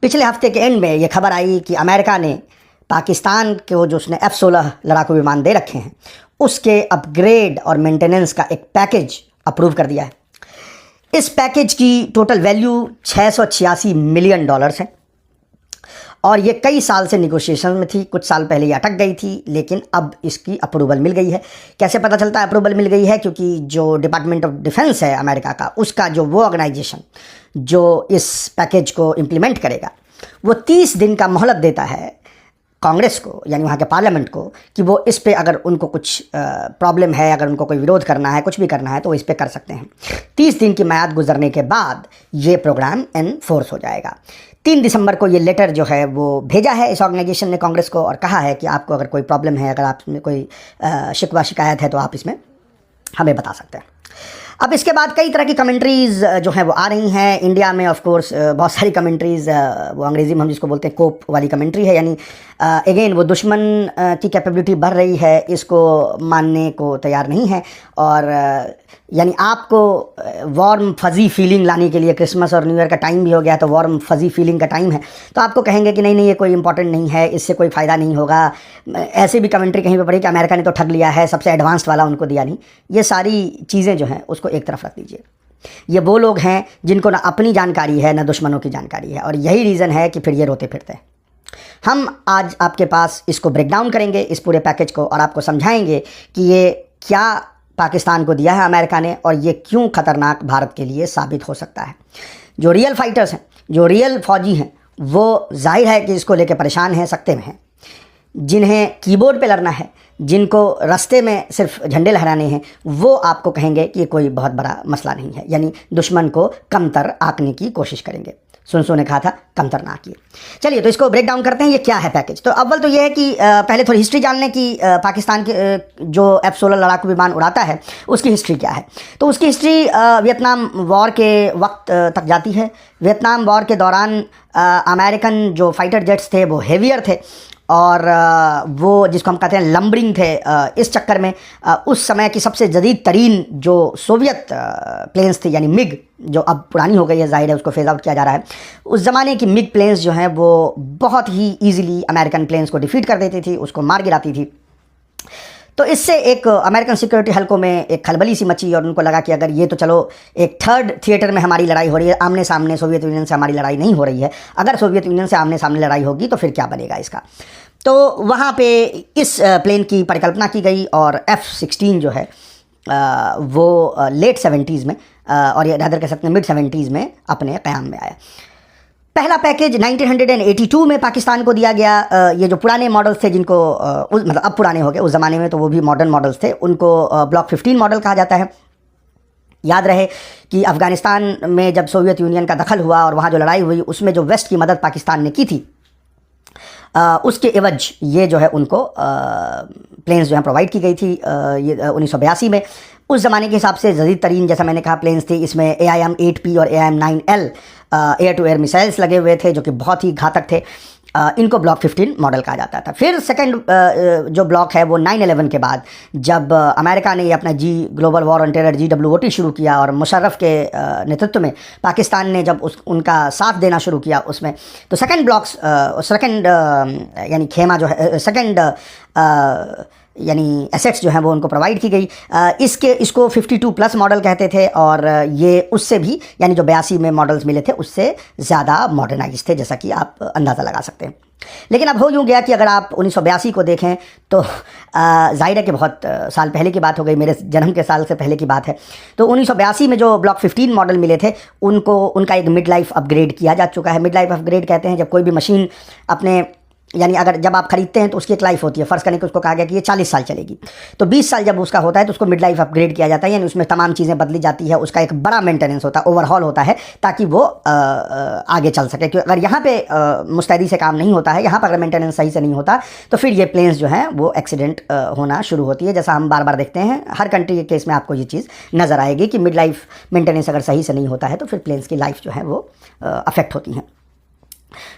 पिछले हफ्ते के एंड में ये खबर आई कि अमेरिका ने पाकिस्तान को जो उसने F-16 लड़ाकू विमान दे रखे हैं उसके अपग्रेड और मेंटेनेंस का एक पैकेज अप्रूव कर दिया है। इस पैकेज की टोटल वैल्यू $686 मिलियन है और ये कई साल से निगोशिएशन में थी। कुछ साल पहले ये अटक गई थी, लेकिन अब इसकी अप्रूवल मिल गई है। कैसे पता चलता है अप्रूवल मिल गई है? क्योंकि जो डिपार्टमेंट ऑफ डिफेंस है अमेरिका का, उसका जो वो ऑर्गेनाइजेशन जो इस पैकेज को इम्प्लीमेंट करेगा, वो 30 दिन का मोहलत देता है कांग्रेस को, यानी वहाँ के पार्लियामेंट को, कि वो इस पे अगर उनको कुछ प्रॉब्लम है, अगर उनको कोई विरोध करना है, कुछ भी करना है, तो वो इस पे कर सकते हैं। 30 दिन की म्याद गुजरने के बाद ये प्रोग्राम एनफोर्स हो जाएगा। 3 दिसंबर को ये लेटर जो है वो भेजा है इस ऑर्गेनाइजेशन ने कांग्रेस को और कहा है कि आपको अगर कोई प्रॉब्लम है, अगर आप में कोई शिकवा शिकायत है, तो आप इसमें हमें बता सकते हैं। अब इसके बाद कई तरह की कमेंट्रीज़ जो हैं वो आ रही हैं इंडिया में। ऑफ कोर्स बहुत सारी कमेंट्रीज़, वो अंग्रेज़ी में हम जिसको बोलते हैं कोप वाली कमेंट्री है, यानी अगेन वो दुश्मन की कैपेबिलिटी बढ़ रही है, इसको मानने को तैयार नहीं है। और यानी आपको वार्म फज़ी फीलिंग लाने के लिए, क्रिसमस और न्यू ईयर का टाइम भी हो गया, तो वार्म फज़ी फीलिंग का टाइम है, तो आपको कहेंगे कि नहीं नहीं ये कोई इंपॉर्टेंट नहीं है, इससे कोई फ़ायदा नहीं होगा। ऐसे भी कमेंट्री कहीं पर पड़ी कि अमेरिका ने तो ठग लिया है, सबसे एडवांस्ड वाला उनको दिया नहीं। ये सारी चीज़ें जो हैं उसको एक तरफ रख दीजिए। ये वो लोग हैं जिनको ना अपनी जानकारी है ना दुश्मनों की जानकारी है, और यही रीज़न है कि फिर ये रोते फिरते हैं। हम आज आपके पास इसको ब्रेक डाउन करेंगे, इस पूरे पैकेज को, और आपको समझाएंगे कि ये क्या पाकिस्तान को दिया है अमेरिका ने और ये क्यों ख़तरनाक भारत के लिए साबित हो सकता है। जो रियल फाइटर्स हैं, जो रियल फौजी हैं, वो जाहिर है कि इसको लेके परेशान हैं, सख्ते में हैं। जिन्हें कीबोर्ड पे लड़ना है, जिनको रास्ते में सिर्फ झंडे लहराने हैं, वो आपको कहेंगे कि ये कोई बहुत बड़ा मसला नहीं है, यानी दुश्मन को कमतर आंकने की कोशिश करेंगे। सुनसो ने कहा था कमतर ना आंकिए। चलिए तो इसको ब्रेक डाउन करते हैं, ये क्या है पैकेज। तो अव्वल तो ये है कि पहले थोड़ी हिस्ट्री जान लें कि पाकिस्तान के जो F-16 लड़ाकू विमान उड़ाता है उसकी हिस्ट्री क्या है। तो उसकी हिस्ट्री वियतनाम वॉर के वक्त तक जाती है। वियतनाम वॉर के दौरान अमेरिकन जो फाइटर जेट्स थे वो हेवियर थे और वो जिसको हम कहते हैं लंबरिंग थे। इस चक्कर में उस समय की सबसे जदीद तरीन जो सोवियत प्लेन्स थी, यानी मिग, जो अब पुरानी हो गई है, जाहिर है उसको फेज आउट किया जा रहा है, उस ज़माने की मिग प्लेन्स जो हैं वो बहुत ही ईजिली अमेरिकन प्लेन्स को डिफीट कर देती थी, उसको मार गिराती थी। तो इससे एक अमेरिकन सिक्योरिटी हलकों में एक खलबली सी मची और उनको लगा कि अगर ये तो चलो एक थर्ड थिएटर में हमारी लड़ाई हो रही है, आमने सामने सोवियत यूनियन से हमारी लड़ाई नहीं हो रही है, अगर सोवियत यूनियन से आमने सामने लड़ाई होगी तो फिर क्या बनेगा इसका। तो वहाँ पे इस प्लेन की परिकल्पना की गई और F-16 जो है वो लेट 70s में और ये रादर कह सकते हैं मिड 70s में अपने क़याम में आया। पहला पैकेज 1982 में पाकिस्तान को दिया गया। ये जो पुराने मॉडल्स थे जिनको मतलब अब पुराने हो गए, उस ज़माने में तो वो भी मॉडर्न मॉडल्स थे, उनको ब्लॉक 15 मॉडल कहा जाता है। याद रहे कि अफ़गानिस्तान में जब सोवियत यूनियन का दखल हुआ और वहाँ जो लड़ाई हुई उसमें जो वेस्ट की मदद पाकिस्तान ने की थी, उसके एवज ये जो है उनको प्लेन्स जो है प्रोवाइड की गई थी। ये 1982 में उस ज़माने के हिसाब से जदीद तरीन, जैसा मैंने कहा, प्लेन्स थी। इसमें AIM-8P और AIM-9L air to air missiles लगे हुए थे जो कि बहुत ही घातक थे। इनको ब्लॉक 15 मॉडल कहा जाता था। फिर सेकंड जो ब्लॉक है वो 9/11 के बाद, जब अमेरिका ने अपना global war on terror GWOT शुरू किया और मुशर्रफ के नेतृत्व में पाकिस्तान ने जब उनका साथ देना शुरू किया उसमें, तो सेकंड यानी खेमा जो है, सेकंड यानी एसेट्स जो हैं वो उनको प्रोवाइड की गई। इसको 52+ मॉडल कहते थे और ये उससे भी, यानी जो 82 में मॉडल्स मिले थे उससे ज़्यादा मॉडर्नाइज थे, जैसा कि आप अंदाज़ा लगा सकते हैं। लेकिन अब हो यूँ गया कि अगर आप 1982 को देखें तो जाहिर है कि बहुत साल पहले की बात हो गई, मेरे जन्म के साल से पहले की बात है। तो 1982 में जो ब्लॉक 15 मॉडल मिले थे उनका एक मिड लाइफ अपग्रेड किया जा चुका है। मिड लाइफ अपग्रेड कहते हैं जब कोई भी मशीन अपने, यानी अगर जब आप खरीदते हैं तो उसकी एक लाइफ होती है, फ़र्ज़ करें कि उसको कहा गया कि ये 40 साल चलेगी, तो 20 साल जब उसका होता है तो उसको मिड लाइफ अपग्रेड किया जाता है, यानी उसमें तमाम चीज़ें बदली जाती है, उसका एक बड़ा मेंटेनेंस होता है, ओवरहॉल होता है, ताकि वो आगे चल सके। क्योंकि अगर यहाँ पे मुस्तैदी से काम नहीं होता है, यहाँ पर अगर मेंटेनेंस सही से नहीं होता तो फिर ये प्लेन्स जो हैं वो एक्सीडेंट होना शुरू होती है, जैसा हम बार बार देखते हैं। हर कंट्री के केस में आपको ये चीज़ नज़र आएगी कि मिड लाइफ मेंटेनेंस अगर सही से नहीं होता है तो फिर प्लेन्स की लाइफ जो है वो अफेक्ट होती हैं।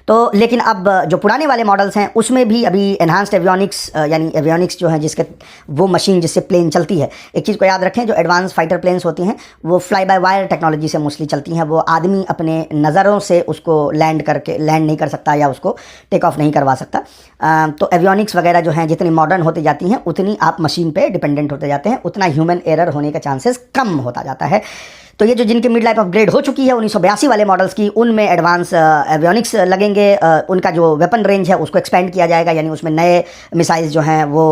तो लेकिन अब जो पुराने वाले मॉडल्स हैं उसमें भी अभी एनहांस्ड एवियोनिक्स यानी एवियोनिक्स जो है जिसके वो मशीन जिससे प्लेन चलती है, एक चीज़ को याद रखें, जो एडवांस फाइटर प्लेन्स होती हैं वो फ्लाई बाय वायर टेक्नोलॉजी से मोस्टली चलती हैं। वो आदमी अपने नज़रों से उसको लैंड नहीं कर सकता या उसको टेक ऑफ नहीं करवा सकता। तो एवियोनिक्स वगैरह जो हैं जितनी मॉडर्न होती जाती हैं उतनी आप मशीन पे डिपेंडेंट होते जाते हैं, उतना ह्यूमन एरर होने का चांसेस कम होता जाता है। तो ये जो जिनकी मिड लाइफ अपग्रेड हो चुकी है 1982 वाले मॉडल्स की, उनमें एडवांस एवियोनिक्स लगेंगे। उनका जो वेपन रेंज है उसको एक्सपेंड किया जाएगा, यानी उसमें नए मिसाइल्स जो हैं वो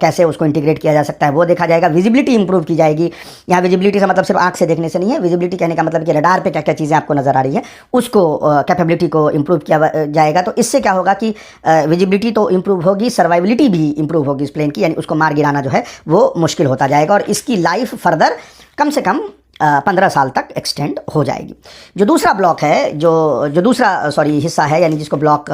कैसे उसको इंटीग्रेट किया जा सकता है वो देखा जाएगा। विजिबिलिटी इंप्रूव की जाएगी। यहाँ विजिबिलिटी से मतलब सिर्फ आंख से देखने से नहीं है, विजिबिलिटी कहने का मतलब कि रडार पे क्या क्या चीज़ें आपको नज़र आ रही है उसको कैपेबिलिटी को इंप्रूव किया जाएगा। तो इससे क्या होगा कि विजिबिलिटी तो इंप्रूव होगी, सर्वाइबिलिटी भी इंप्रूव होगी इस प्लेन की, यानी उसको मार गिराना जो है वो मुश्किल होता जाएगा और इसकी लाइफ फर्दर कम से कम 15 साल तक एक्सटेंड हो जाएगी। जो दूसरा ब्लॉक है, जो दूसरा हिस्सा है, यानी जिसको ब्लॉक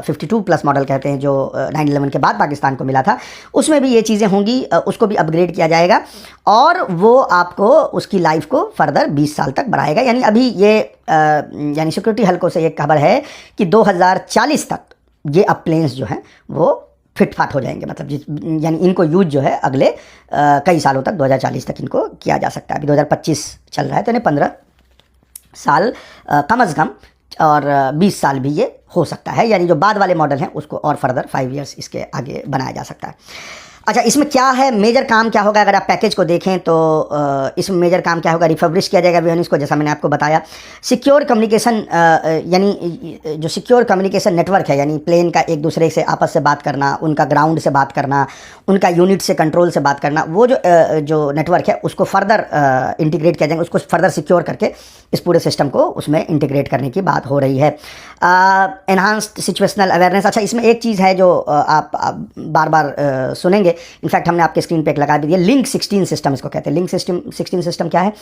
52 प्लस मॉडल कहते हैं, जो 9/11 के बाद पाकिस्तान को मिला था, उसमें भी ये चीज़ें होंगी, उसको भी अपग्रेड किया जाएगा और वो आपको उसकी लाइफ को फर्दर 20 साल तक बढ़ाएगा। यानी अभी ये यानी सिक्योरिटी हल्कों से ये खबर है कि 2040 तक ये अब प्लेन्स जो हैं वो फिटफाट हो जाएंगे, मतलब यानी इनको यूज जो है अगले कई सालों तक 2040 तक इनको किया जा सकता है। अभी 2025 चल रहा है तो इन्हें 15 साल कम अज़ कम और 20 साल भी ये हो सकता है, यानी जो बाद वाले मॉडल हैं उसको और फर्दर 5 ईयर्स इसके आगे बनाया जा सकता है। अच्छा, इसमें क्या है, मेजर काम क्या होगा? अगर आप पैकेज को देखें तो इसमें मेजर काम क्या होगा? रिफर्बिश किया जाएगा एवियोनिक्स को, जैसा मैंने आपको बताया। सिक्योर कम्युनिकेशन यानी जो सिक्योर कम्युनिकेशन नेटवर्क है, यानी प्लेन का एक दूसरे से आपस से बात करना, उनका ग्राउंड से बात करना, उनका यूनिट से कंट्रोल से बात करना, वो जो नेटवर्क है उसको फर्दर इंटीग्रेट किया जाएगा, उसको फर्दर सिक्योर करके इस पूरे सिस्टम को उसमें इंटीग्रेट करने की बात हो रही है। Enhanced situational awareness. अच्छा, इसमें एक चीज़ है जो आप बार बार सुनेंगे, इनफैक्ट हमने आपके स्क्रीन पे एक लगा भी दिया, लिंक 16 सिस्टम इसको कहते हैं। लिंक 16 सिस्टम क्या है?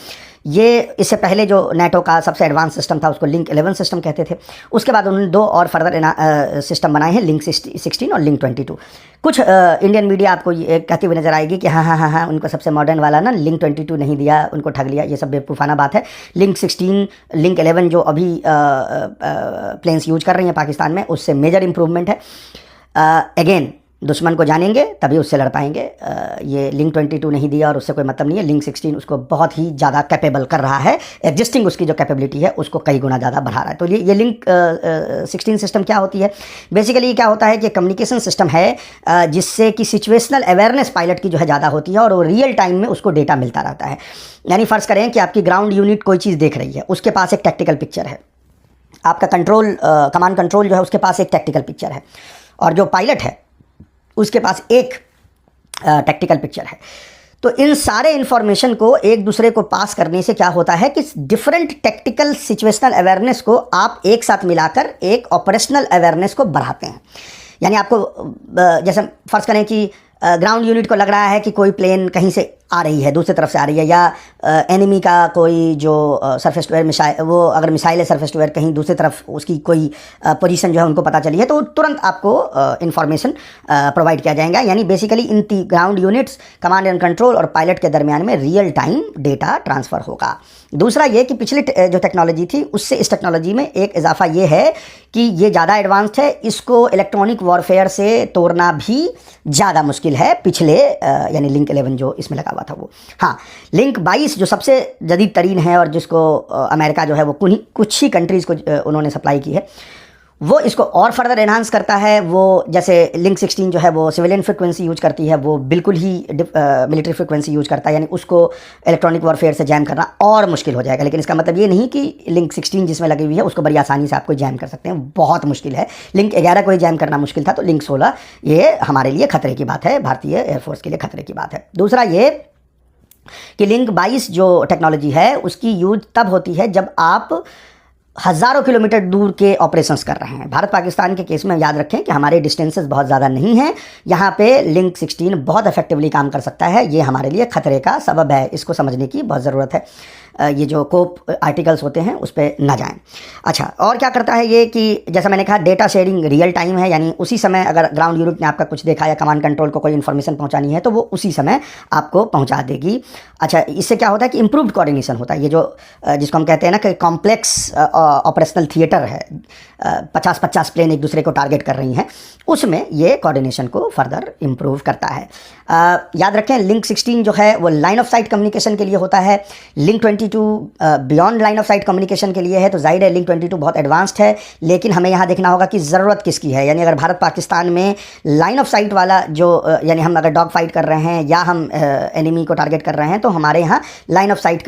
ये इससे पहले जो नेटो का सबसे एडवांस सिस्टम था उसको लिंक 11 सिस्टम कहते थे। उसके बाद उन्होंने 2 और फर्दर सिस्टम बनाए हैं, लिंक 16 और लिंक 22। कुछ इंडियन मीडिया आपको ये कहती हुई नजर आएगी कि हाँ उनको सबसे मॉडर्न वाला ना लिंक 22 नहीं दिया, उनको ठग लिया। ये सब बेवकूफ़ाना बात है। लिंक 16, लिंक 11 जो अभी प्लेन्स यूज कर रही हैं पाकिस्तान में, उससे मेजर इंप्रूवमेंट है। अगेन दुश्मन को जानेंगे तभी उससे लड़ पाएंगे। ये लिंक 22 नहीं दिया और उससे कोई मतलब नहीं है। लिंक 16 उसको बहुत ही ज़्यादा कैपेबल कर रहा है, एग्जिस्टिंग उसकी जो कैपेबिलिटी है उसको कई गुना ज़्यादा बढ़ा रहा है। तो ये लिंक 16 सिस्टम क्या होती है? बेसिकली क्या होता है कि कम्युनिकेशन सिस्टम है जिससे कि सिचुएशनल अवेयरनेस पायलट की जो है ज़्यादा होती है और वो रियल टाइम में उसको डेटा मिलता रहता है। यानी फ़र्ज़ करें कि आपकी ग्राउंड यूनिट कोई चीज़ देख रही है, उसके पास एक टैक्टिकल पिक्चर है, आपका कमांड कंट्रोल जो है उसके पास एक टैक्टिकल पिक्चर है और जो पायलट है उसके पास एक टैक्टिकल पिक्चर है। तो इन सारे इन्फॉर्मेशन को एक दूसरे को पास करने से क्या होता है कि डिफरेंट टैक्टिकल सिचुएशनल अवेयरनेस को आप एक साथ मिलाकर एक ऑपरेशनल अवेयरनेस को बढ़ाते हैं। यानी आपको जैसे फ़र्ज़ करें कि ग्राउंड यूनिट को लग रहा है कि कोई प्लेन कहीं से आ रही है, दूसरी तरफ से आ रही है, या एनिमी का कोई जो सरफेस टू एयर मिसाइल, वो अगर मिसाइल है सरफेस टू एयर कहीं दूसरी तरफ उसकी कोई पोजीशन जो है उनको पता चली है, तो तुरंत आपको इन्फॉर्मेशन प्रोवाइड किया जाएगा। यानी basically in ground units, command and control और पायलट के दरमियान में रियल टाइम डेटा ट्रांसफ़र होगा। दूसरा ये कि पिछली जो टेक्नोलॉजी थी उससे इस टेक्नोलॉजी में एक इजाफा ये है कि ये ज़्यादा एडवांस्ड है, इसको इलेक्ट्रॉनिक वॉरफेयर से तोड़ना भी ज़्यादा मुश्किल है पिछले यानी लिंक 11 जो इसमें लगा हुआ था वो। हाँ, लिंक 22 जो सबसे जदीद तरीन है और जिसको अमेरिका जो है वो कुछ ही कंट्रीज़ को उन्होंने सप्लाई की है, वो इसको और फर्दर एनहांस करता है। वो जैसे लिंक 16 जो है वो सिविलियन फ्रिक्वेंसी यूज करती है, वो बिल्कुल ही मिलिट्री फ्रिक्वेंसी यूज करता है, यानी उसको इलेक्ट्रॉनिक वॉरफेयर से जैम करना और मुश्किल हो जाएगा। लेकिन इसका मतलब ये नहीं कि लिंक 16 जिसमें लगी हुई है उसको बड़ी आसानी से आपको जैम कर सकते हैं, बहुत मुश्किल है। लिंक 11 को ही जैम करना मुश्किल था, तो लिंक 16 ये हमारे लिए खतरे की बात है, भारतीय एयरफोर्स के लिए खतरे की बात है। दूसरा ये कि लिंक 22 जो टेक्नोलॉजी है उसकी यूज तब होती है जब आप हज़ारों किलोमीटर दूर के ऑपरेशंस कर रहे हैं। भारत पाकिस्तान के केस में याद रखें कि हमारे डिस्टेंसेस बहुत ज़्यादा नहीं हैं, यहाँ पे लिंक 16 बहुत इफेक्टिवली काम कर सकता है। ये हमारे लिए खतरे का सबब है, इसको समझने की बहुत ज़रूरत है। ये जो कोप आर्टिकल्स होते हैं उस पर ना जाएं। अच्छा, और क्या करता है ये कि जैसा मैंने कहा डेटा शेयरिंग रियल टाइम है, यानी उसी समय अगर ग्राउंड यूनिट ने आपका कुछ देखा या कमांड कंट्रोल को कोई इन्फॉर्मेशन पहुंचानी है तो वो उसी समय आपको पहुंचा देगी। अच्छा, इससे क्या होता है कि इम्प्रूव्ड कोऑर्डिनेशन होता है। ये जो जिसको हम कहते हैं ना कि कॉम्प्लेक्स ऑपरेशनल थिएटर है, 50-50 प्लेन एक दूसरे को टारगेट कर रही हैं, उसमें ये कोऑर्डिनेशन को फर्दर इम्प्रूव करता है। याद रखें, लिंक 16 जो है वो लाइन ऑफ साइट कम्युनिकेशन के लिए होता है, link 22 beyond line of site communication के लिए है। तो जाहिर है लिंक 22 बहुत एडवांस्ड है, लेकिन हमें यहाँ देखना होगा कि ज़रूरत किसकी है। यानी अगर भारत पाकिस्तान में लाइन ऑफ साइट वाला जो यानी हम अगर डॉग फाइट कर रहे हैं या हम एनिमी को टारगेट कर रहे हैं, तो हमारे यहाँ लाइन ऑफ साइट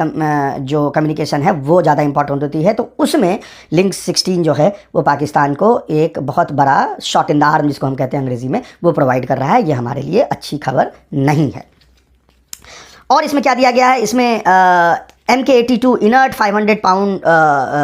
जो कम्युनिकेशन है वो ज़्यादा इंपॉर्टेंट होती है। तो उसमें लिंक 16 जो है वो पाकिस्तान को एक बहुत बड़ा शॉट इन द आर्म, जिसको हम कहते हैं अंग्रेज़ी में, वो प्रोवाइड कर रहा है। ये हमारे लिए अच्छी खबर नहीं है। और इसमें क्या दिया गया है, इसमें MK82 inert 500 pound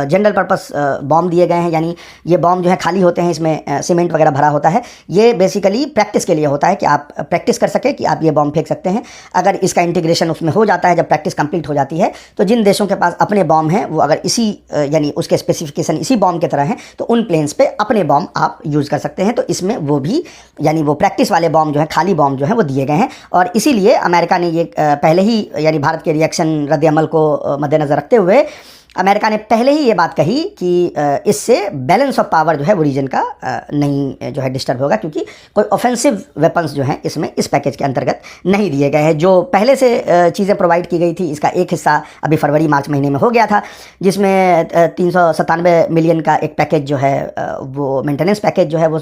general purpose bomb दिए गए हैं। यानी ये बॉम्ब जो है खाली होते हैं, इसमें सीमेंट वगैरह भरा होता है। ये बेसिकली प्रैक्टिस के लिए होता है कि आप प्रैक्टिस कर सके कि आप ये बॉम्ब फेंक सकते हैं। अगर इसका इंटीग्रेशन उसमें हो जाता है, जब प्रैक्टिस कंप्लीट हो जाती है, तो जिन देशों के पास अपने बॉम्ब हैं वो अगर इसी यानी उसके स्पेसिफिकेशन इसी बॉम्ब की तरह हैं, तो उन प्लेन्स पे अपने बॉम्ब आप यूज़ कर सकते हैं। तो इसमें वो भी यानी वो प्रैक्टिस वाले बॉम्ब जो है, खाली बॉम्ब जो है वो दिए गए हैं। और इसीलिए अमेरिका ने ये पहले ही यानी भारत के रिएक्शन रद्द-ए-अमल को मद्देनज़र रखते हुए अमेरिका ने पहले ही ये बात कही कि इससे बैलेंस ऑफ पावर जो है वो रीजन का नहीं जो है डिस्टर्ब होगा, क्योंकि कोई ऑफेंसिव वेपन्स जो हैं इसमें इस पैकेज के अंतर्गत नहीं दिए गए हैं। जो पहले से चीज़ें प्रोवाइड की गई थी, इसका एक हिस्सा अभी फरवरी मार्च महीने में हो गया था, जिसमें 397 मिलियन का एक पैकेज जो है वो मेंटेनेंस पैकेज जो है वो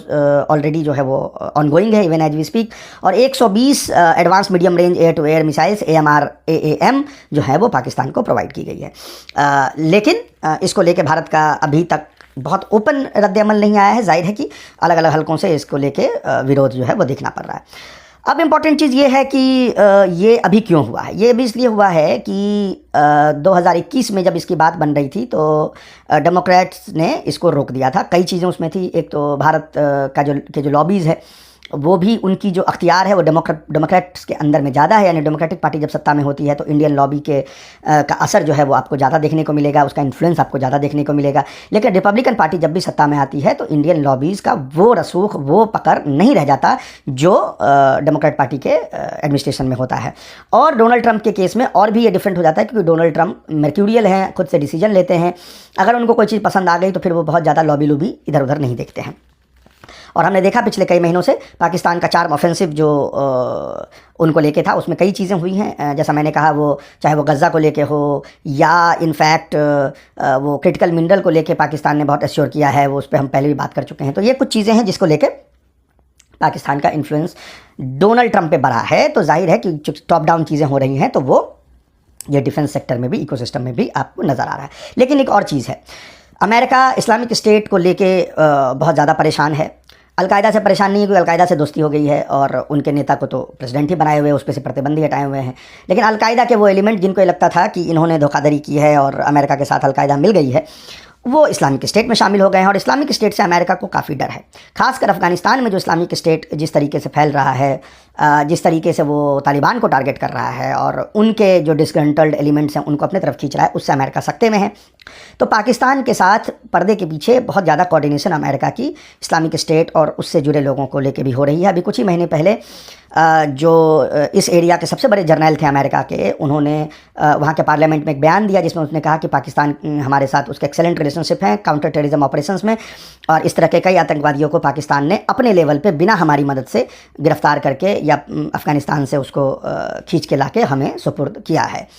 ऑलरेडी जो है वो ऑनगोइंग है इवन एज वी स्पीक। और 120 advance medium range air to air missiles AMR जो है वो पाकिस्तान को प्रोवाइड की गई है। लेकिन इसको लेके भारत का अभी तक बहुत ओपन रद्द-ए-अमल नहीं आया है। जाहिर है कि अलग अलग हलकों से इसको लेके विरोध जो है वो देखना पड़ रहा है। अब इम्पॉर्टेंट चीज़ ये है कि ये अभी क्यों हुआ है। ये भी इसलिए हुआ है कि 2021 में जब इसकी बात बन रही थी तो डेमोक्रेट्स ने इसको रोक दिया था। कई चीज़ें उसमें थी। एक तो भारत का जो लॉबीज़ है वो भी उनकी जो अख्तियार है वो डेमोक्रेट्स के अंदर में ज़्यादा है। यानी डेमोक्रेटिक पार्टी जब सत्ता में होती है तो इंडियन लॉबी के का असर जो है वो आपको ज़्यादा देखने को मिलेगा, उसका इन्फ्लुएंस आपको ज़्यादा देखने को मिलेगा। लेकिन रिपब्लिकन पार्टी जब भी सत्ता में आती है तो इंडियन लॉबीज़ का वो रसूख, वो पकड़ नहीं रह जाता जो डेमोक्रेट पार्टी के एडमिनिस्ट्रेशन में होता है। और डोनाल्ड ट्रंप के केस में और भी ये डिफरेंट हो जाता है, क्योंकि डोनाल्ड ट्रंप मर्क्यूरियल हैं, खुद से डिसीजन लेते हैं। अगर उनको कोई चीज़ पसंद आ गई तो फिर वो बहुत ज़्यादा लॉबी इधर उधर नहीं देखते हैं। और हमने देखा पिछले कई महीनों से पाकिस्तान का चार्म ऑफेंसिव जो उनको लेके था, उसमें कई चीज़ें हुई हैं। जैसा मैंने कहा, वो चाहे वो गज़ा को लेके हो या इनफैक्ट वो क्रिटिकल मिनरल को लेके पाकिस्तान ने बहुत एश्योर किया है, वो उस पर हम पहले भी बात कर चुके हैं। तो ये कुछ चीज़ें हैं जिसको लेकर पाकिस्तान का इन्फ्लुएंस डोनाल्ड ट्रंप पे बढ़ा है। तो जाहिर है कि टॉप डाउन चीज़ें हो रही हैं तो वो ये डिफेंस सेक्टर में भी, इकोसिस्टम में भी आपको नज़र आ रहा है। लेकिन एक और चीज़ है, अमेरिका इस्लामिक स्टेट को लेके बहुत ज़्यादा परेशान है। अलकायदा से परेशान नहीं है, क्योंकि अलकायदा से दोस्ती हो गई है और उनके नेता को तो प्रेसिडेंट ही बनाए हुए हैं, उस पर से प्रतिबंध ही हटाए हुए हैं। लेकिन अलकायदा के वो एलिमेंट जिनको ये लगता था कि इन्होंने धोखाधड़ी की है और अमेरिका के साथ अलकायदा मिल गई है, वो इस्लामिक स्टेट में शामिल हो गए हैं। और इस्लामिक स्टेट से अमेरिका को काफ़ी डर है। खासकर अफ़गानिस्तान में जो इस्लामिक स्टेट जिस तरीके से फैल रहा है, जिस तरीके से वो तालिबान को टारगेट कर रहा है और उनके जो डिस्ग्रंटल्ड एलिमेंट्स हैं उनको अपने तरफ खींच रहा है, उससे अमेरिका सकते में है। तो पाकिस्तान के साथ पर्दे के पीछे बहुत ज़्यादा कोऑर्डिनेशन अमेरिका की इस्लामिक स्टेट और उससे जुड़े लोगों को लेके भी हो रही है। अभी कुछ ही महीने पहले जो इस एरिया के सबसे बड़े जर्नैल थे अमेरिका के, उन्होंने वहाँ के पार्लियामेंट में एक बयान दिया जिसमें उसने कहा कि पाकिस्तान हमारे साथ उसके एक्सेलेंट रिलेशनशिप हैं काउंटर टेररिज्म ऑपरेशंस में, और इस तरह के कई आतंकवादियों को पाकिस्तान ने अपने लेवल पे बिना हमारी मदद से गिरफ्तार करके या अफ़गानिस्तान से उसको खींच के लाके हमें सुपुर्द किया है।